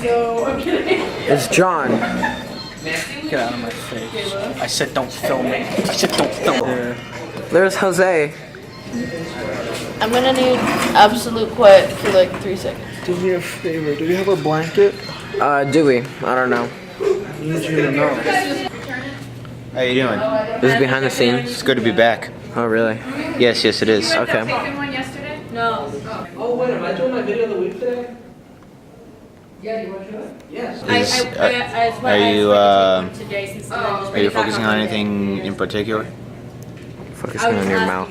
No, I'm kidding. It's John. Get out of my face. I said don't film me. I said don't film me. There's Jose. I'm gonna need absolute quiet for like 3 seconds. Do me a favor. Do you have a blanket? Do we? I don't know. I need you to know. How you doing? This is behind the scenes. It's good to be back. Oh, really? Yes, yes it is. Okay. One yesterday? No. Oh wait, am I doing my video of the week today? Yeah, you want to do it? Yes. Are you focusing on anything in particular? Focusing on your mouth.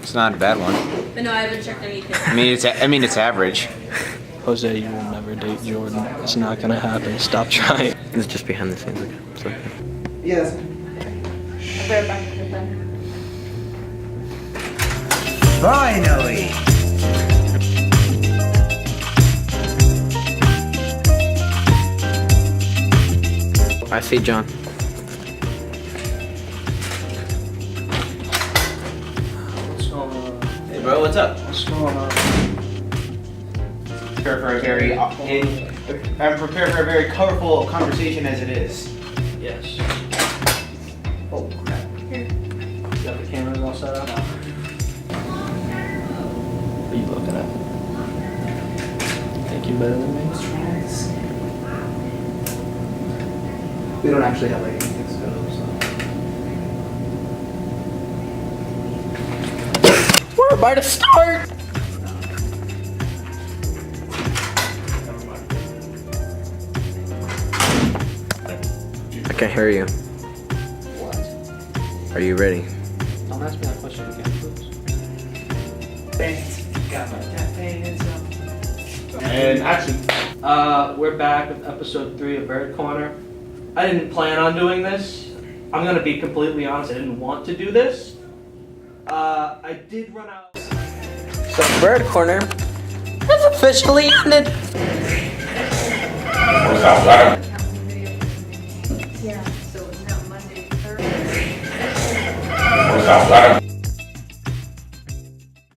It's not a bad one. But no, I haven't checked anything. I mean it's average. Jose, you will never date Jordan. It's not gonna happen. Stop trying. It's just behind the scenes. Okay. Yes. I'll be right back. Finally! I see John. What's going on? Hey bro, what's up? What's going on? I'm prepared for a very colorful conversation as it is. Yes. Oh crap. You got the cameras all set up? What are you looking at? Think you better than me? We don't actually have like anything set up, so. We're about to start! I can hear you. What? Are you ready? Don't ask me that question again, please. And action. We're back with episode 3 of Bird Corner. I didn't plan on doing this. I'm gonna be completely honest, I didn't want to do this. I did run out. So, Bird Corner has officially ended. Yeah, so it's now Monday, Thursday.